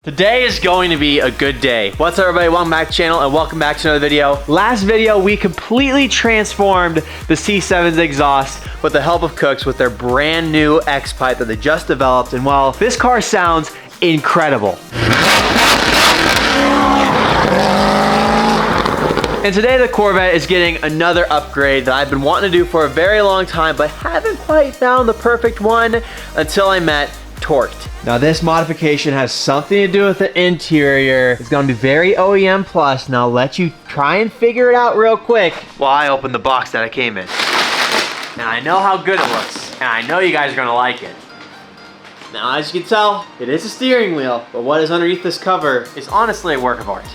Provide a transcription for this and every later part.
Today is going to be a good day. What's up, everybody? Welcome back to the channel and welcome back to another video. Last video, we completely transformed the C7's exhaust with the help of Cooks with their brand new X pipe that they just developed. And well, this car sounds incredible. And today the Corvette is getting another upgrade that I've been wanting to do for a very long time, but haven't quite found the perfect one until I met Torqued. Now this modification has something to do with the interior. It's gonna be very OEM plus. Now I'll let you try and figure it out real quick while I open the box that I came in. And I know how good it looks, and I know you guys are gonna like it. Now as you can tell, it is a steering wheel, but what is underneath this cover is honestly a work of art.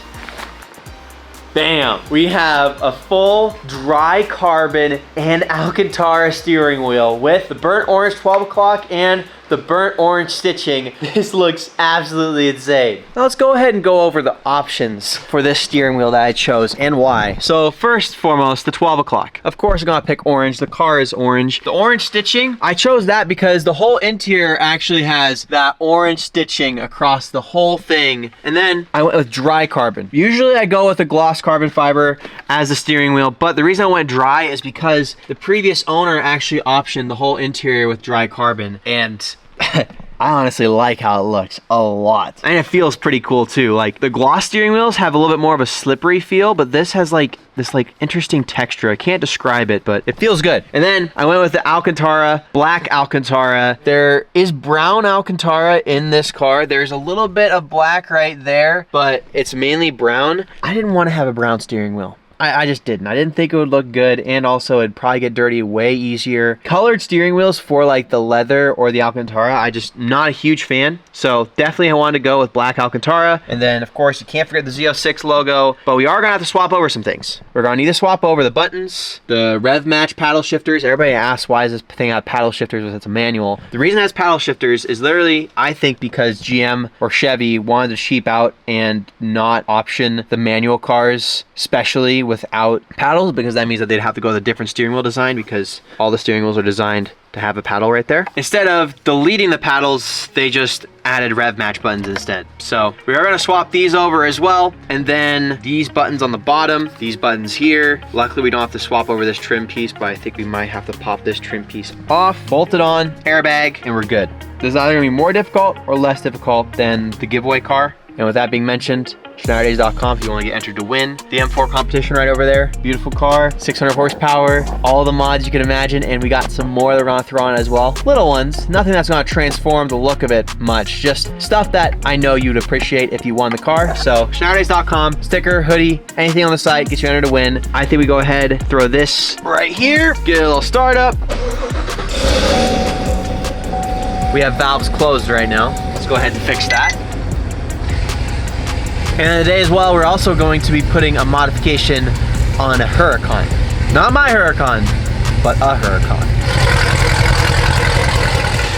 Bam! We have a full dry carbon and Alcantara steering wheel with the burnt orange 12 o'clock and the burnt orange stitching. This looks absolutely insane. Now let's go ahead and go over the options for this steering wheel that I chose and why. So first and foremost, the 12 o'clock. Of course I'm gonna pick orange. The car is orange. The orange stitching, I chose that because the whole interior actually has that orange stitching across the whole thing. And then I went with dry carbon. Usually I go with a gloss carbon fiber as the steering wheel, but the reason I went dry is because the previous owner actually optioned the whole interior with dry carbon, and I honestly like how it looks a lot. And it feels pretty cool too. Like the gloss steering wheels have a little bit more of a slippery feel, but this has like this interesting texture. I can't describe it, but it feels good. And then I went with the Alcantara, black Alcantara. There is brown Alcantara in this car. There's a little bit of black right there, but it's mainly brown. I didn't want to have a brown steering wheel. I just didn't. I didn't think it would look good, and also it'd probably get dirty way easier. Colored steering wheels for like the leather or the Alcantara, I just not a huge fan. So definitely I wanted to go with black Alcantara. And then of course you can't forget the Z06 logo, but we are gonna have to swap over some things. We're gonna need to swap over the buttons, the rev match paddle shifters. Everybody asks why is this thing have paddle shifters if it's a manual. The reason it has paddle shifters is literally, I think, because GM or Chevy wanted to cheap out and not option the manual cars, especially without paddles, because that means that they'd have to go with a different steering wheel design, because all the steering wheels are designed to have a paddle right there. Instead of deleting the paddles, they just added rev match buttons instead. So we are going to swap these over as well, and then these buttons on the bottom, these buttons here. Luckily we don't have to swap over this trim piece, but I think we might have to pop this trim piece off, bolt it on, airbag, and we're good. This is either going to be more difficult or less difficult than the giveaway car. And with that being mentioned, Schneiderdays.com if you want to get entered to win the M4 competition right over there. Beautiful car, 600 horsepower, all the mods you can imagine, and we got some more that we're going to throw on as well. Little ones, nothing that's going to transform the look of it much, just stuff that I know you'd appreciate if you won the car. So Schneiderdays.com, sticker, hoodie, anything on the site gets you entered to win. I think we go ahead, throw this right here, get a little startup. We have valves closed right now. Let's go ahead and fix that. And today as well, we're also going to be putting a modification on a Huracan. Not my Huracan, but a Huracan.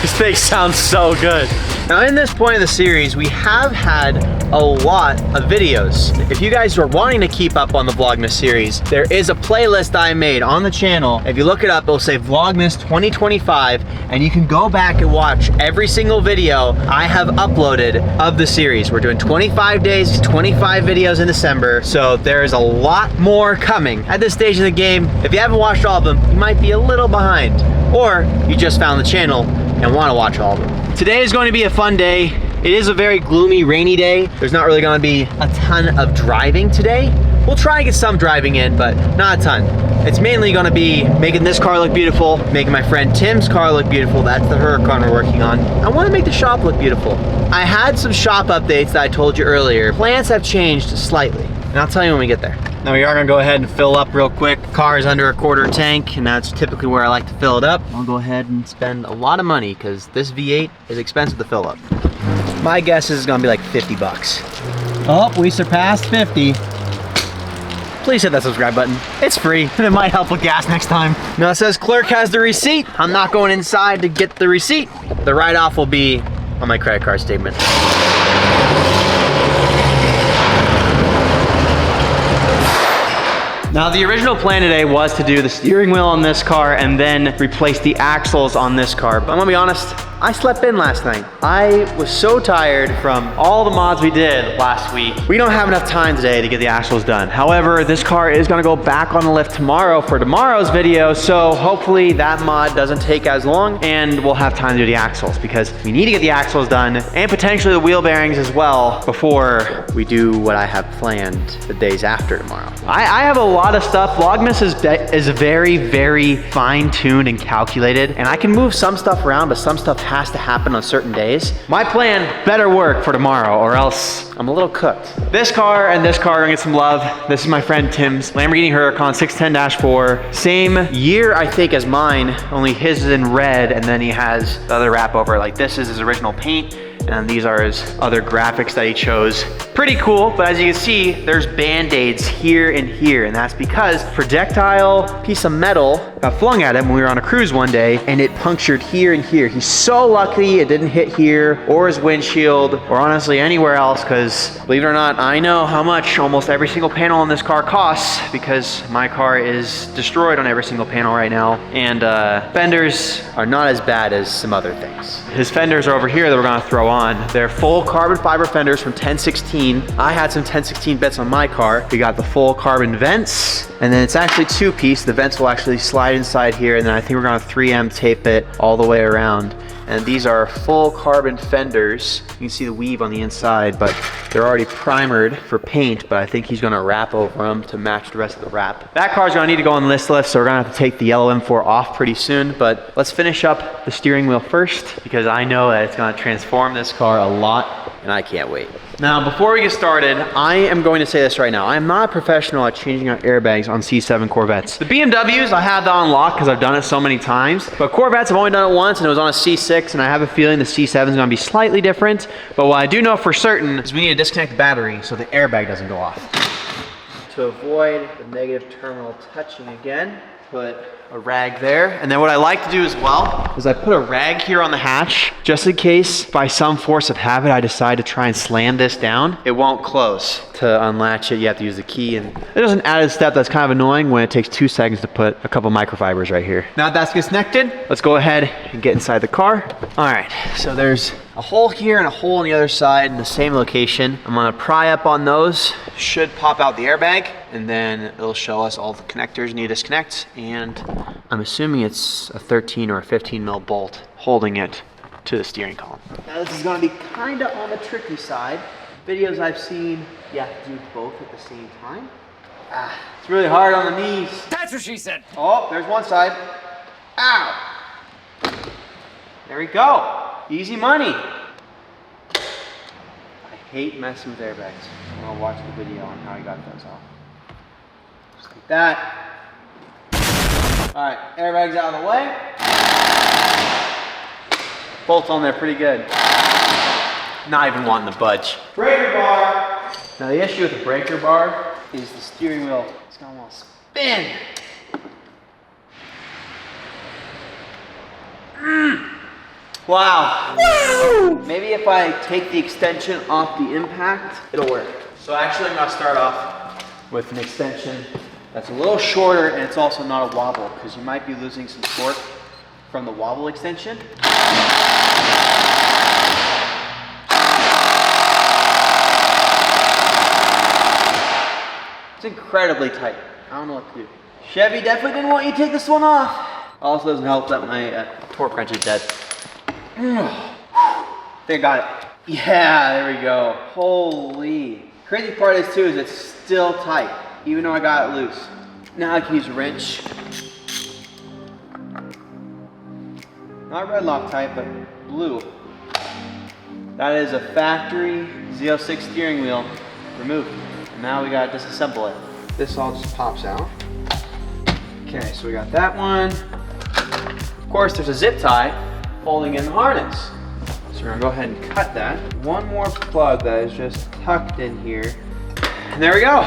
This thing sounds so good. Now in this point of the series, we have had a lot of videos. If you guys are wanting to keep up on the Vlogmas series, there is a playlist I made on the channel. If you look it up, it'll say Vlogmas 2025, and you can go back and watch every single video I have uploaded of the series. We're doing 25 days, 25 videos in December, so there's a lot more coming. At this stage of the game, if you haven't watched all of them, you might be a little behind, or you just found the channel and want to watch all of them. Today is going to be a fun day. It is a very gloomy, rainy day. There's not really going to be a ton of driving today. We'll try and get some driving in, but not a ton. It's mainly going to be making this car look beautiful, making my friend Tim's car look beautiful. That's the Huracan we're working on. I want to make the shop look beautiful. I had some shop updates that I told you earlier. Plans have changed slightly, and I'll tell you when we get there. Now we are gonna go ahead and fill up real quick. Car is under a quarter tank, and that's typically where I like to fill it up. I'll go ahead and spend a lot of money because this V8 is expensive to fill up. My guess is it's gonna be like 50 bucks. Oh, we surpassed 50. Please hit that subscribe button. It's free, and it might help with gas next time. Now it says clerk has the receipt. I'm not going inside to get the receipt. The write-off will be on my credit card statement. Now the original plan today was to do the steering wheel on this car and then replace the axles on this car. But I'm gonna be honest, I slept in last night. I was so tired from all the mods we did last week. We don't have enough time today to get the axles done. However, this car is gonna go back on the lift tomorrow for tomorrow's video, so hopefully that mod doesn't take as long and we'll have time to do the axles because we need to get the axles done and potentially the wheel bearings as well before we do what I have planned the days after tomorrow. I have a lot of stuff. Vlogmas is very, very fine-tuned and calculated, and I can move some stuff around, but some stuff has to happen on certain days. My plan better work for tomorrow or else I'm a little cooked. This car and this car are gonna get some love. This is my friend Tim's Lamborghini Huracan 610-4. Same year, I think, as mine, only his is in red, and then he has the other wrap over. Like, this is his original paint, and these are his other graphics that he chose. Pretty cool, but as you can see, there's Band-Aids here and here, and that's because projectile piece of metal got flung at him when we were on a cruise one day, and it punctured here and here. He's so lucky it didn't hit here, or his windshield, or honestly anywhere else, because believe it or not, I know how much almost every single panel in this car costs, because my car is destroyed on every single panel right now, and fenders are not as bad as some other things. His fenders are over here that we're gonna throw on. They're full carbon fiber fenders from 1016. I had some 1016 bits on my car. We got the full carbon vents, and then it's actually two-piece. The vents will actually slide inside here, and then I think we're gonna 3M tape it all the way around. And these are full carbon fenders. You can see the weave on the inside, but they're already primered for paint, but I think he's gonna wrap over them to match the rest of the wrap. That car's gonna need to go on this lift, so we're gonna have to take the yellow M4 off pretty soon, but let's finish up the steering wheel first, because I know that it's gonna transform this car a lot, and I can't wait. Now, before we get started, I am going to say this right now. I am not a professional at changing out airbags on C7 Corvettes. The BMWs, I have that on lock because I've done it so many times. But Corvettes, I've only done it once, and it was on a C6, and I have a feeling the C7 is going to be slightly different. But what I do know for certain is we need to disconnect the battery so the airbag doesn't go off. To avoid the negative terminal touching again, put a rag there. And then what I like to do as well is I put a rag here on the hatch just in case by some force of habit I decide to try and slam this down. It won't close. To unlatch it, you have to use the key, and there's an added step that's kind of annoying when it takes 2 seconds to put a couple microfibers right here. Now that that's disconnected, let's go ahead and get inside the car. All right, so there's a hole here and a hole on the other side in the same location. I'm gonna pry up on those. Should pop out the airbag, and then it'll show us all the connectors need to disconnect, and I'm assuming it's a 13 or a 15 mil bolt holding it to the steering column. Now this is gonna be kinda on the tricky side. Videos I've seen, you have to do both at the same time. It's really hard on the knees. That's what she said. Oh, there's one side. Ow! There we go. Easy money. I hate messing with airbags. I'm gonna watch the video on how I got those off. Just like that. All right, airbags out of the way. Bolts on there pretty good. Not even wanting to budge. Breaker bar. Now the issue with the breaker bar is the steering wheel is gonna want to spin. Wow. Maybe if I take the extension off the impact, it'll work. So actually I'm gonna start off with an extension that's a little shorter, and it's also not a wobble, because you might be losing some torque from the wobble extension. It's incredibly tight. I don't know what to do. Chevy definitely didn't want you to take this one off. Also doesn't help that my torque wrench is dead. I think I got it. Yeah, there we go. Holy. Crazy part is too is it's still tight, even though I got it loose. Now I can use a wrench. Not red Loctite, but blue. That is a factory Z06 steering wheel removed. And now we gotta disassemble it. This all just pops out. Okay, so we got that one. Of course, there's a zip tie holding in the harness. So we're gonna go ahead and cut that. One more plug that is just tucked in here. And there we go.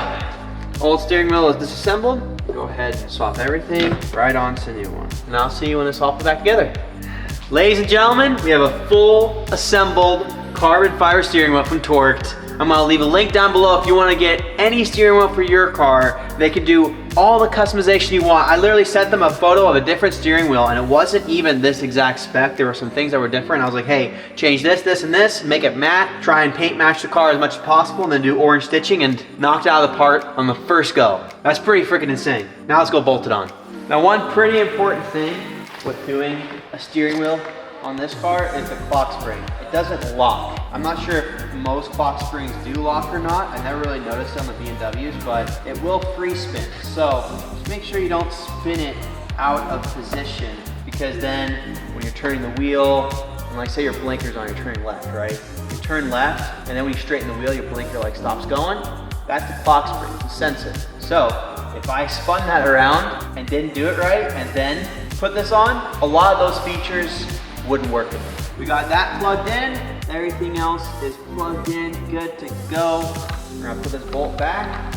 Old steering wheel is disassembled. Go ahead and swap everything right onto the new one. And I'll see you when it's all put back together. Ladies and gentlemen, we have a full assembled carbon fiber steering wheel from Torqued. I'm gonna leave a link down below if you wanna get any steering wheel for your car. They can do all the customization you want. I literally sent them a photo of a different steering wheel and it wasn't even this exact spec. There were some things that were different. I was like, hey, change this, this, and this, make it matte, try and paint match the car as much as possible, and then do orange stitching, and knocked it out of the park on the first go. That's pretty freaking insane. Now let's go bolt it on. Now, one pretty important thing with doing a steering wheel on this car is the clock spring. It doesn't lock. I'm not sure if most clock springs do lock or not. I never really noticed it on the BMWs, but it will free spin. So just make sure you don't spin it out of position, because then when you're turning the wheel, and like say your blinker's on, you're turning left, right? You turn left, and then when you straighten the wheel, your blinker like stops going. That's the clock spring, it's a sensor. So if I spun that around and didn't do it right, and then put this on, a lot of those features wouldn't work. We got that plugged in. Everything else is plugged in, good to go. We're gonna put this bolt back.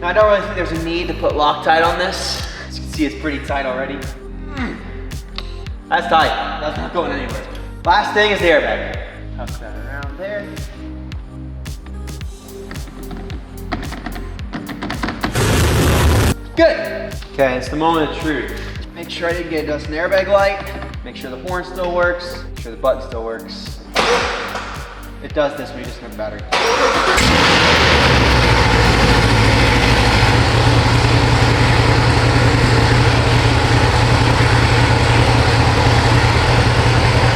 Now I don't really think there's a need to put Loctite on this. As you can see, it's pretty tight already. That's tight, that's not going anywhere. Last thing is the airbag. Tuck that around there. Good. Okay, it's the moment of truth. Make sure I didn't get just an airbag light. Make sure the horn still works. Make sure the button still works. It does this when you just have a battery.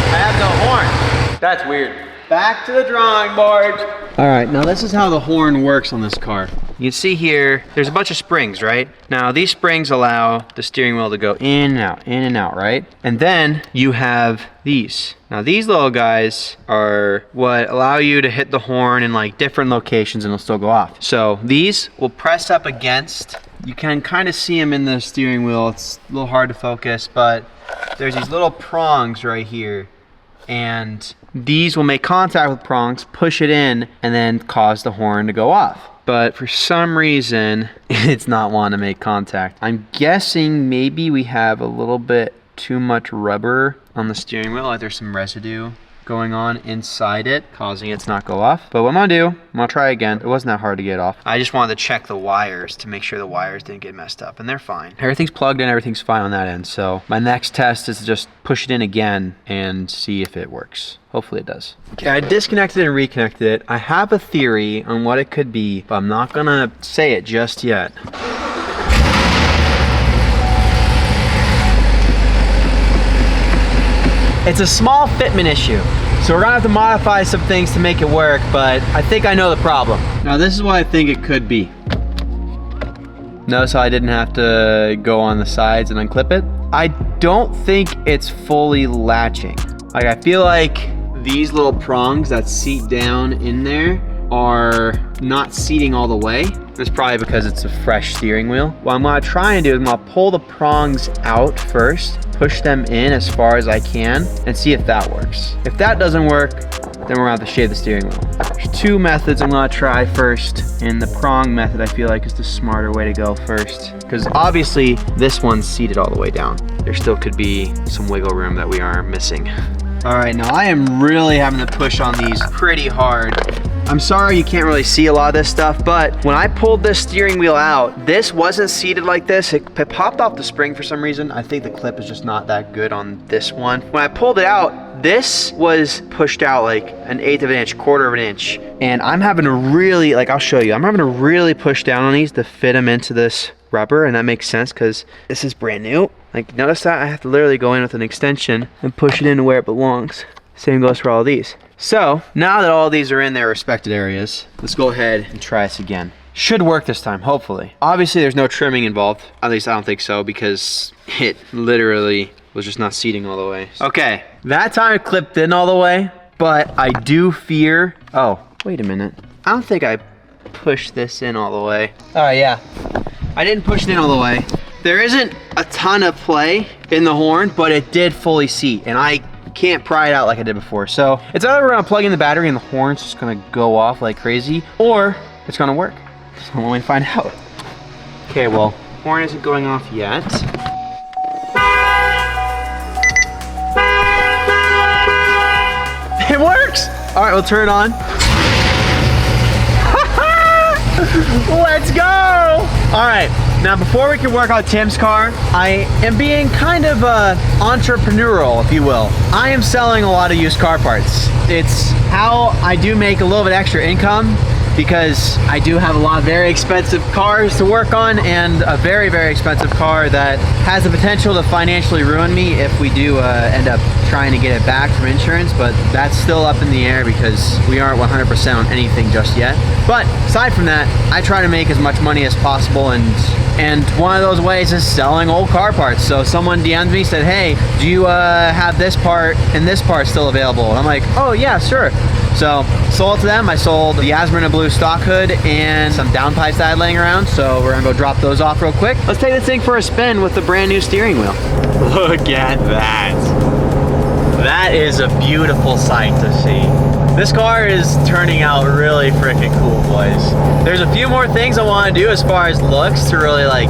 I have no horn. That's weird. Back to the drawing board. All right, now this is how the horn works on this car. You can see here, there's a bunch of springs, right? Now these springs allow the steering wheel to go in and out, right? And then you have these. Now these little guys are what allow you to hit the horn in like different locations and it'll still go off. So these will press up against, you can kind of see them in the steering wheel. It's a little hard to focus, but there's these little prongs right here. And these will make contact with prongs, push it in, and then cause the horn to go off. But for some reason, it's not wanting to make contact. I'm guessing maybe we have a little bit too much rubber on the steering wheel, like there's some residue going on inside it, causing it to not go off. But what I'm gonna do, I'm gonna try again. It wasn't that hard to get off. I just wanted to check the wires to make sure the wires didn't get messed up, and they're fine. Everything's plugged in, everything's fine on that end. So my next test is to just push it in again and see if it works. Hopefully it does. Okay, I disconnected and reconnected it. I have a theory on what it could be, but I'm not gonna say it just yet. It's a small fitment issue, so we're gonna have to modify some things to make it work, but I think I know the problem. Now this is what I think it could be. Notice how I didn't have to go on the sides and unclip it? I don't think it's fully latching. Like I feel like these little prongs that seat down in there are not seating all the way. That's probably because it's a fresh steering wheel. What I'm gonna try and do is I'm gonna pull the prongs out first, push them in as far as I can, and see if that works. If that doesn't work, then we're gonna have to shave the steering wheel. There's two methods I'm gonna try first, and the prong method I feel like is the smarter way to go first. Because obviously this one's seated all the way down. There still could be some wiggle room that we are missing. All right, now I am really having to push on these pretty hard. I'm sorry you can't really see a lot of this stuff, but when I pulled this steering wheel out, this wasn't seated like this. It popped off the spring for some reason. I think the clip is just not that good on this one. When I pulled it out, this was pushed out like 1/8 of an inch, 1/4 of an inch. And I'm having to really, like I'll show you, I'm having to really push down on these to fit them into this rubber, and that makes sense because this is brand new. Like notice that I have to literally go in with an extension and push it into where it belongs. Same goes for all of these. So now that all these are in their respected areas, let's go ahead and try this again. Should work this time, hopefully. Obviously there's no trimming involved. At least I don't think so, because it literally was just not seating all the way. Okay, that time it clipped in all the way, but I do fear, oh, wait a minute. I don't think I pushed this in all the way. All right, yeah. I didn't push it in all the way. There isn't a ton of play in the horn, but it did fully seat, and I can't pry it out like I did before. So it's either we're gonna plug in the battery and the horn's just gonna go off like crazy, or it's gonna work. So let me find out. Okay, well, horn isn't going off yet. It it works. All right, we'll turn it on. Let's go. All right, now before we can work on Tim's car, I am being kind of entrepreneurial, if you will. I am selling a lot of used car parts. It's how I do make a little bit extra income, because I do have a lot of very expensive cars to work on, and a very, very expensive car that has the potential to financially ruin me if we do end up trying to get it back from insurance, but that's still up in the air because we aren't 100% on anything just yet. But aside from that, I try to make as much money as possible, and one of those ways is selling old car parts. So someone DM'd me, said, hey, do you have this part and this part still available? And I'm like, oh yeah, sure. So sold it to them. I sold the Asmara blue stock hood and some downpipes that I had laying around. So we're gonna go drop those off real quick. Let's take this thing for a spin with the brand new steering wheel. Look at that. That is a beautiful sight to see. This car is turning out really freaking cool, boys. There's a few more things I want to do as far as looks to really like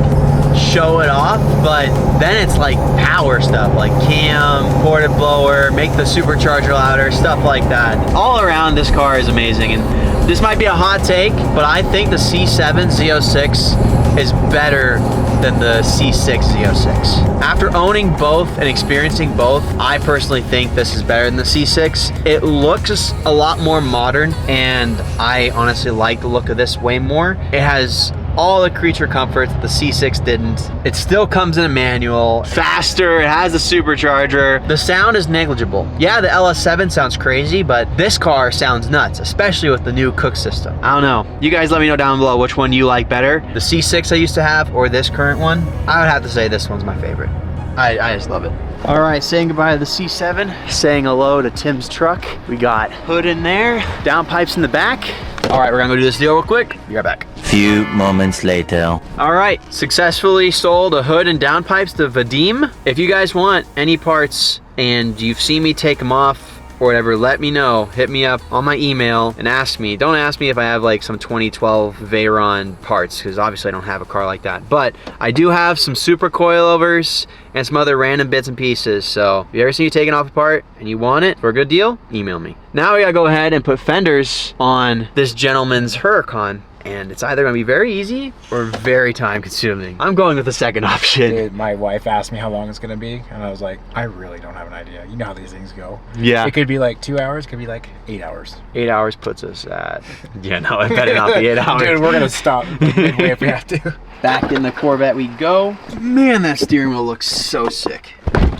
show it off, but then it's like power stuff, like cam, ported blower, make the supercharger louder, stuff like that. All around, this car is amazing, and this might be a hot take, but I think the C7 Z06 is better than the C6 Z06. After owning both and experiencing both, I personally think this is better than the C6. It looks a lot more modern, and I honestly like the look of this way more. It has all the creature comforts the C6 didn't. It still comes in a manual, faster, it has a supercharger. The sound is negligible. Yeah, the LS7 sounds crazy, but this car sounds nuts, especially with the new cook system. I don't know. You guys let me know down below which one you like better, the C6 I used to have or this current one. I would have to say this one's my favorite. I just love it. All right, saying goodbye to the C7, saying hello to Tim's truck. We got hood in there, downpipes in the back. All right, we're gonna go do this deal real quick. Be right back. Few moments later. All right, successfully sold a hood and downpipes to Vadim. If you guys want any parts and you've seen me take them off or whatever, let me know. Hit me up on my email and ask me. Don't ask me if I have like some 2012 Veyron parts, because obviously I don't have a car like that. But I do have some super coilovers and some other random bits and pieces. So if you ever see me taking off a part and you want it for a good deal, email me. Now we gotta go ahead and put fenders on this gentleman's Huracan. And it's either gonna be very easy or very time consuming. I'm going with the second option. Dude, my wife asked me how long it's gonna be, and I was like, I really don't have an idea. You know how these things go. Yeah. It could be like 2 hours, it could be like 8 hours. 8 hours puts us at, yeah, no, it better not be 8 hours. Dude, we're gonna stop midway if we have to. Back in the Corvette we go. Man, that steering wheel looks so sick.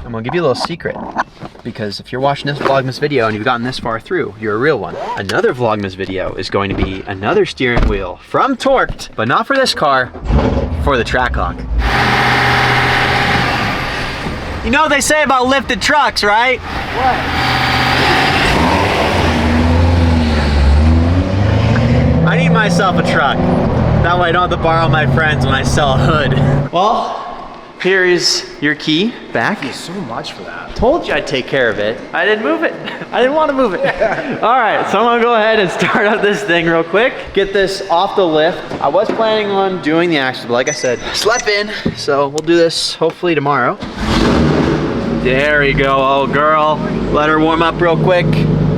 I'm gonna give you a little secret, because if you're watching this Vlogmas video and you've gotten this far through, you're a real one. Another Vlogmas video is going to be another steering wheel from Torqued, but not for this car, for the Trackhawk. You know what they say about lifted trucks, right? What? I need myself a truck. That way I don't have to borrow my friends when I sell a hood. Well, here is your key back. Thank you so much for that. Told you I'd take care of it. I didn't move it. I didn't want to move it. All right, so I'm gonna go ahead and start up this thing real quick. Get this off the lift. I was planning on doing the axles, but like I said, slept in. So we'll do this hopefully tomorrow. There we go, oh girl. Let her warm up real quick.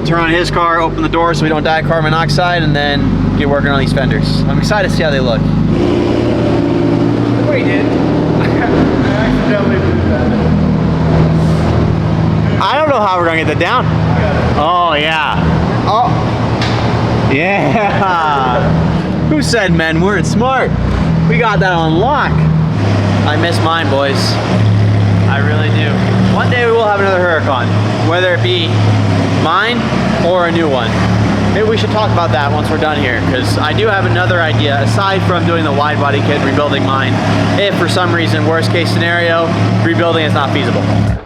Turn on his car, open the door so we don't die of carbon monoxide, and then get working on these fenders. I'm excited to see how they look. Look what he did. I don't know how we're gonna get that down. Oh yeah. Oh. Yeah. Who said men weren't smart? We got that on lock. I miss mine, boys. I really do. One day we will have another Huracan, whether it be mine or a new one. Maybe we should talk about that once we're done here, because I do have another idea, aside from doing the wide body kit, rebuilding mine. If for some reason, worst case scenario, rebuilding is not feasible.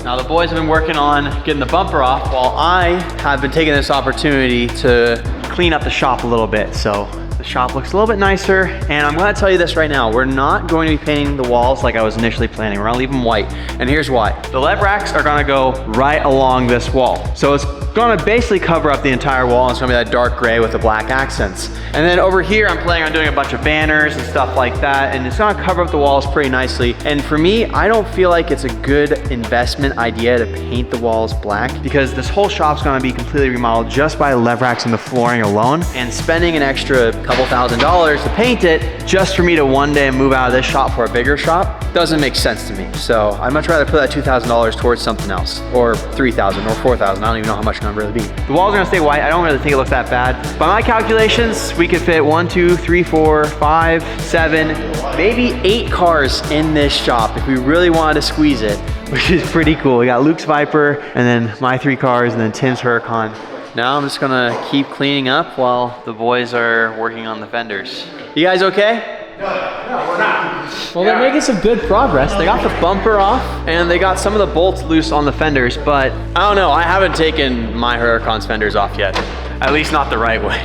Now the boys have been working on getting the bumper off, while I have been taking this opportunity to clean up the shop a little bit. So the shop looks a little bit nicer, and I'm gonna tell you this right now, we're not going to be painting the walls like I was initially planning. We're gonna leave them white, and here's why. The lev racks are gonna go right along this wall. So it's gonna basically cover up the entire wall. It's gonna be that dark gray with the black accents. And then over here, I'm planning on doing a bunch of banners and stuff like that, and it's gonna cover up the walls pretty nicely. And for me, I don't feel like it's a good investment idea to paint the walls black, because this whole shop's gonna be completely remodeled just by lever racks and the flooring alone, and spending an extra couple $1,000s to paint it just for me to one day move out of this shop for a bigger shop doesn't make sense to me. So I'd much rather put that $2,000 towards something else, or $3,000 or $4,000. I don't even know how much it's gonna really be. The walls are gonna stay white. I don't really think it looks that bad. By my calculations, we could fit 1, 2, 3, 4, 5, 7, maybe 8 cars in this shop if we really wanted to squeeze it, which is pretty cool. We got Luke's Viper, and then my 3 cars, and then Tim's Huracan. Now I'm just gonna keep cleaning up while the boys are working on the fenders. You guys okay? No, we're not. Well, they're making some good progress. They got the bumper off, and they got some of the bolts loose on the fenders, but I don't know, I haven't taken my Huracan's fenders off yet. At least not the right way.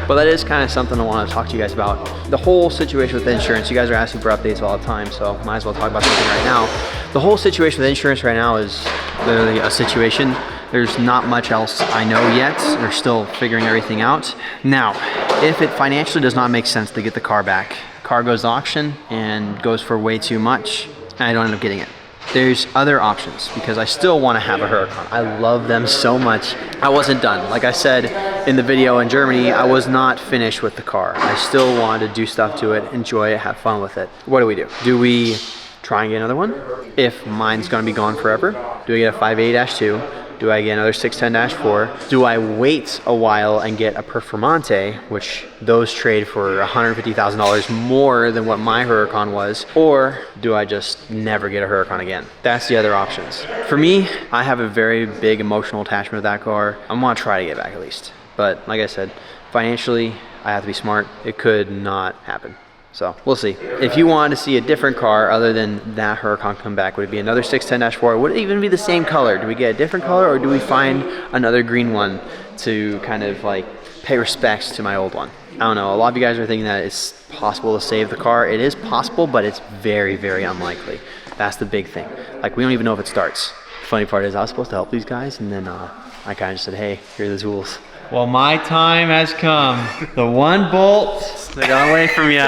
But that is kind of something I want to talk to you guys about. The whole situation with insurance. You guys are asking for updates all the time, so might as well talk about something right now. The whole situation with insurance right now is literally a situation. There's not much else I know yet. They're still figuring everything out. Now, if it financially does not make sense to get the car back, car goes to auction and goes for way too much, and I don't end up getting it. There's other options, because I still want to have a Huracan. I love them so much. I wasn't done. Like I said in the video in Germany, I was not finished with the car. I still wanted to do stuff to it, enjoy it, have fun with it. What do? Do we try and get another one? If mine's gonna be gone forever, do we get a 580-2? Do I get another 610-4? Do I wait a while and get a Performante, which those trade for $150,000 more than what my Huracan was? Or do I just never get a Huracan again? That's the other options. For me, I have a very big emotional attachment to that car. I'm gonna try to get it back at least. But like I said, financially, I have to be smart. It could not happen. So we'll see. If you wanted to see a different car other than that Huracan come back, would it be another 610-4? Would it even be the same color? Do we get a different color, or do we find another green one to kind of like pay respects to my old one? I don't know. A lot of you guys are thinking that it's possible to save the car. It is possible, but it's very, very unlikely. That's the big thing. Like, we don't even know if it starts. The funny part is I was supposed to help these guys, and then I kind of just said, hey, here are the tools. Well, my time has come. The one bolt, they got away from you.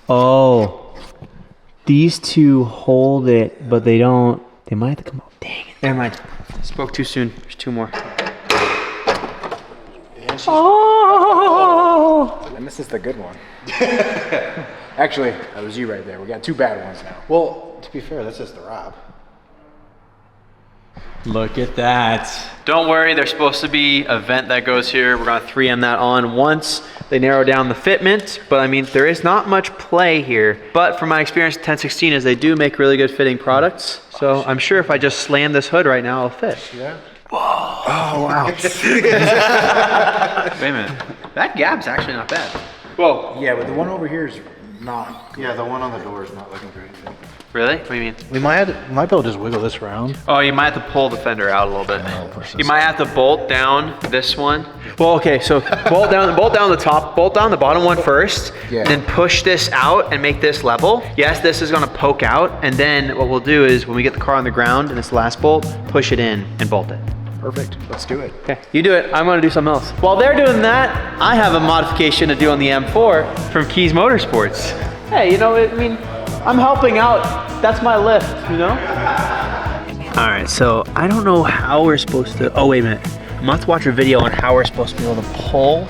Oh, these two hold it, but they don't. They might have to come out. Dang it. Never mind. Spoke too soon. There's 2 more. Oh! And this is the good one. Actually, that was you right there. We got 2 bad ones now. Well, to be fair, that's just the wrap. Look at that. Don't worry, there's supposed to be a vent that goes here. We're gonna 3M that on once they narrow down the fitment, but I mean, there is not much play here. But from my experience with 1016 is they do make really good fitting products. So I'm sure if I just slam this hood right now, it'll fit. Yeah. Whoa. Oh, wow. Wait a minute. That gap's actually not bad. Whoa. Yeah, but the one over here is not. Yeah, the one on the door is not looking great. Really? What do you mean? We might be able to just wiggle this around. Oh, you might have to pull the fender out a little bit. You might have to bolt down this one. Well, okay, so bolt down the top, bolt down the bottom one first, then push this out and make this level. Yes, this is gonna poke out, and then what we'll do is when we get the car on the ground and this last bolt, push it in and bolt it. Perfect. Let's do it. Okay, you do it. I'm gonna do something else. While they're doing that, I have a modification to do on the M4 from Keys Motorsports. Hey, you know, I mean, I'm helping out. That's my lift, you know? All right, so I don't know how we're supposed to, oh, wait a minute. I'm about to watch a video on how we're supposed to be able to pull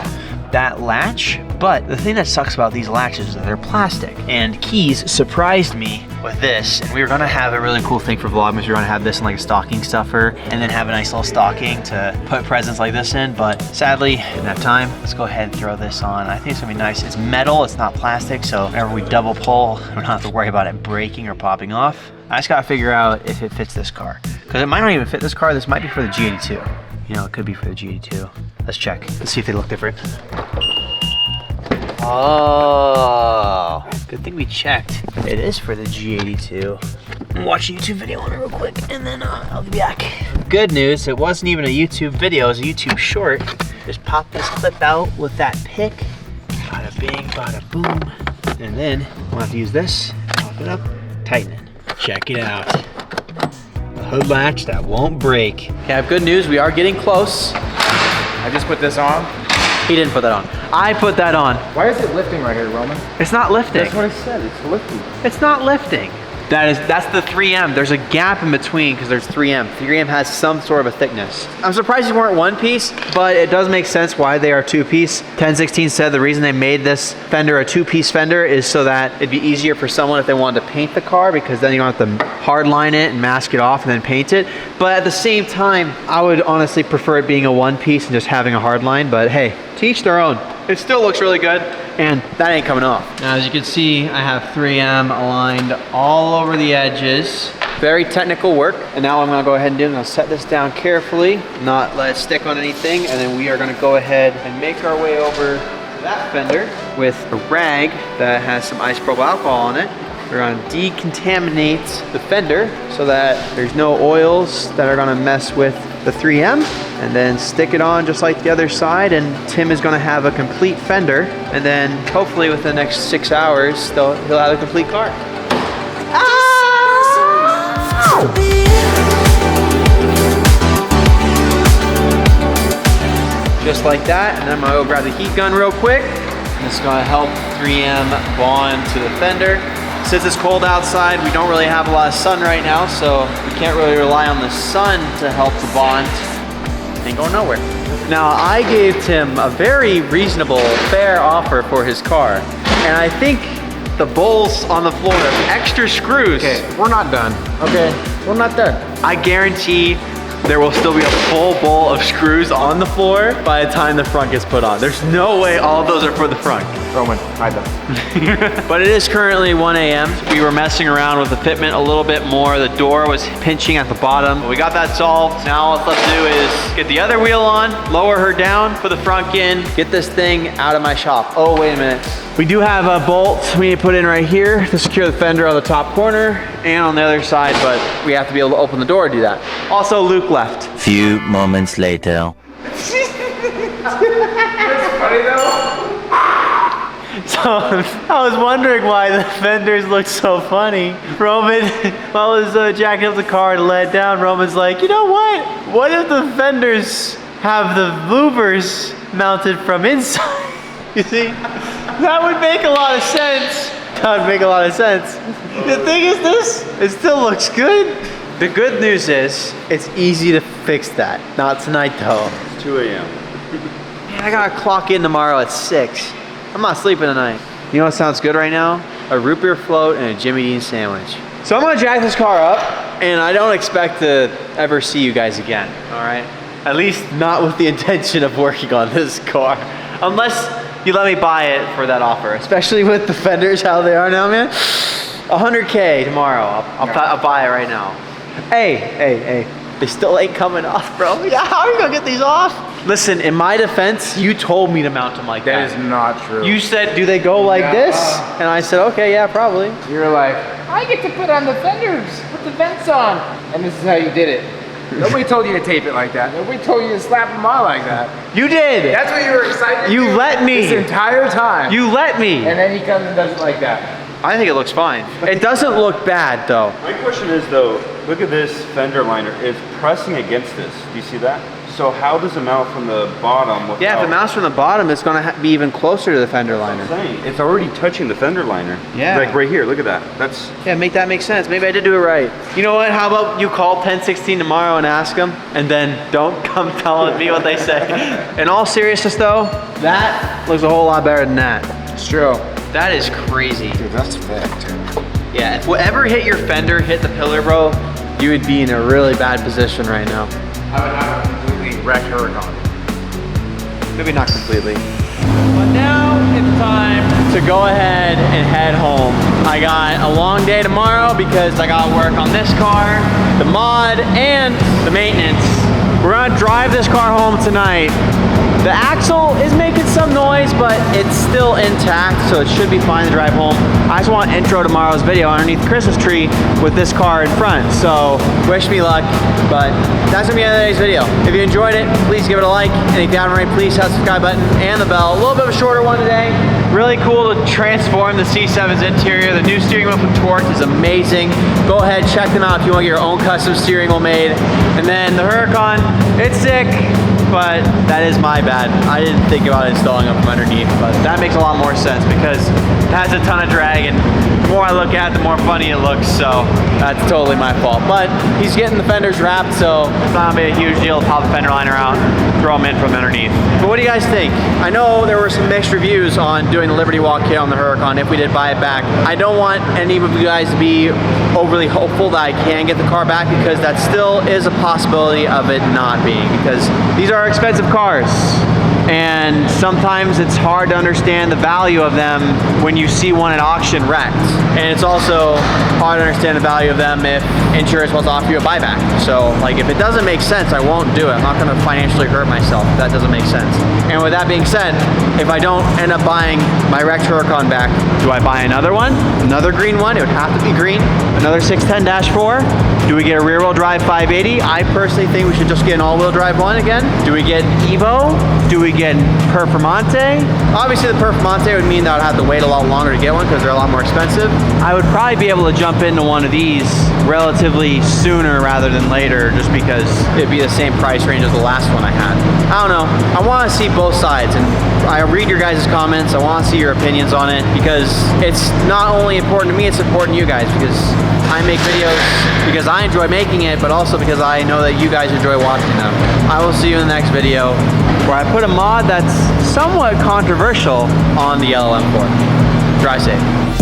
that latch, but the thing that sucks about these latches is that they're plastic. And Keys surprised me with this, and we were gonna have a really cool thing for Vlogmas. We were gonna have this in like a stocking stuffer, and then have a nice little stocking to put presents like this in, but sadly, didn't have time. Let's go ahead and throw this on. I think it's gonna be nice. It's metal, it's not plastic, so whenever we double pull, we don't have to worry about it breaking or popping off. I just gotta figure out if it fits this car. Because it might not even fit this car. This might be for the G82. You know, it could be for the G82. Let's check. Let's see if they look different. Oh, good thing we checked. It is for the G82. I'm watching a YouTube video on it real quick, and then I'll be back. Good news, it wasn't even a YouTube video, it was a YouTube short. Just pop this clip out with that pick. Bada bing, bada boom. And then we'll have to use this, pop it up, tighten it. Check it out. hood latch that won't break. Okay, I have good news. We are getting close. I just put this on. He didn't put that on. I put that on. Why is it lifting right here, Roman? It's not lifting. That's what I said, it's lifting. It's not lifting. That's the 3M. There's a gap in between because there's 3M. 3M has some sort of a thickness. I'm surprised you weren't one piece, but it does make sense why they are two piece. 1016 said the reason they made this Fender a two-piece Fender is so that it'd be easier for someone if they wanted to paint the car, because then you don't have to hardline it and mask it off and then paint it. But at the same time, I would honestly prefer it being a one piece and just having a hard line, but hey, to each their own. It still looks really good, and that ain't coming off. Now, as you can see, I have 3M aligned all over the edges. Very technical work. And now what I'm gonna go ahead and do, I'm gonna set this down carefully, not let it stick on anything, and then we are gonna go ahead and make our way over to that fender with a rag that has some isopropyl alcohol on it. We're gonna decontaminate the fender so that there's no oils that are gonna mess with the 3M, and then stick it on just like the other side, and Tim is gonna have a complete fender, and then hopefully within the next 6 hours, he'll have a complete car. Just like that, and then I'm gonna go grab the heat gun real quick. It's gonna help 3M bond to the fender. Since it's cold outside, we don't really have a lot of sun right now, so we can't really rely on the sun to help the bond. Ain't going nowhere. Now, I gave Tim a very reasonable, fair offer for his car, and I think the bolts on the floor have extra screws. Okay, we're not done. Okay, we're not done. I guarantee there will still be a full bowl of screws on the floor by the time the front gets put on. There's no way all of those are for the front. Roman, hide them. But it is currently 1 a.m. We were messing around with the fitment a little bit more. The door was pinching at the bottom. But we got that solved. Now all it's left to do is get the other wheel on, lower her down, put the front in, get this thing out of my shop. Oh, wait a minute. We do have a bolt we need to put in right here to secure the fender on the top corner and on the other side, but we have to be able to open the door to do that. Also, Luke left. Few moments later. It's funny though. So I was wondering why the fenders look so funny. Roman, while I was jacking up the car and let down, Roman's like, you know what? What if the fenders have the louvers mounted from inside? You see? That would make a lot of sense. That would make a lot of sense. The thing is this, it still looks good. The good news is, it's easy to fix that. Not tonight though. It's 2 a.m. Man, I gotta clock in tomorrow at 6. I'm not sleeping tonight. You know what sounds good right now? A root beer float and a Jimmy Dean sandwich. So I'm gonna jack this car up, and I don't expect to ever see you guys again, all right? At least not with the intention of working on this car. Unless you let me buy it for that offer, especially with the fenders, how they are now, man. 100K tomorrow, I'll buy it right now. Hey, they still ain't coming off, bro. Yeah, how are you gonna get these off? Listen, in my defense, you told me to mount them like that. That is not true. You said, do they go like this? And I said, okay, yeah, probably. You're like, I get to put on the fenders, put the vents on. And this is how you did it. Nobody told you to tape it like that. Nobody told you to slap them on like that. You did. That's what you were excited to You do let me. this entire time. You let me. And then he comes and does it like that. I think it looks fine. It doesn't look bad, though. My question is though, look at this fender liner. It's pressing against this. Do you see that? So how does it mount from the bottom? Yeah, if it mounts from the bottom, it's gonna be even closer to the fender liner. It's already touching the fender liner. Yeah. Like right here, look at that. That's Yeah, make that make sense. Maybe I did do it right. You know what? How about you call 1016 tomorrow and ask them, and then don't come telling me what they say. In all seriousness, though, that looks a whole lot better than that. It's true. That is crazy. Dude, that's thick, too. Yeah, if whatever hit your fender hit the pillar, bro, you would be in a really bad position right now. I would have a completely wrecked Huracan. Maybe not completely. But now it's time to go ahead and head home. I got a long day tomorrow because I got work on this car, the mod, and the maintenance. We're gonna drive this car home tonight, The axle is making some noise, but it's still intact, so it should be fine to drive home. I just want to intro tomorrow's video underneath the Christmas tree with this car in front, so wish me luck, but that's gonna be the end of today's video. If you enjoyed it, please give it a like, and if you haven't already, please hit the subscribe button and the bell. A little bit of a shorter one today. Really cool to transform the C7's interior. The new steering wheel from Torque is amazing. Go ahead, check them out if you want to get your own custom steering wheel made. And then the Huracan, it's sick, but that is my bad. I didn't think about installing them from underneath, but that makes a lot more sense because it has a ton of drag, and the more I look at it, the more funny it looks, so that's totally my fault. But he's getting the fenders wrapped, so it's not gonna be a huge deal to pop the fender liner out, throw them in from underneath. But what do you guys think? I know there were some mixed reviews on doing the Liberty Walk kit on the Huracan if we did buy it back. I don't want any of you guys to be overly hopeful that I can get the car back, because that still is a possibility of it not being, because these are expensive cars. And sometimes it's hard to understand the value of them when you see one at auction wrecked. And it's also hard to understand the value of them if insurance wants to offer you a buyback. So like, if it doesn't make sense, I won't do it. I'm not gonna financially hurt myself if that doesn't make sense. And with that being said, if I don't end up buying my wrecked Huracan back, do I buy another one? Another green one? It would have to be green. Another 610-4? Do we get a rear wheel drive 580? I personally think we should just get an all wheel drive one again. Do we get Evo? Do we get Performante? Obviously the Performante would mean that I'd have to wait a lot longer to get one because they're a lot more expensive. I would probably be able to jump into one of these relatively sooner rather than later, just because it'd be the same price range as the last one I had. I don't know. I want to see both sides, and I read your guys' comments. I want to see your opinions on it, because it's not only important to me, it's important to you guys, because I make videos because I enjoy making it, but also because I know that you guys enjoy watching them. I will see you in the next video, where I put a mod that's somewhat controversial on the LM4. Drive safe.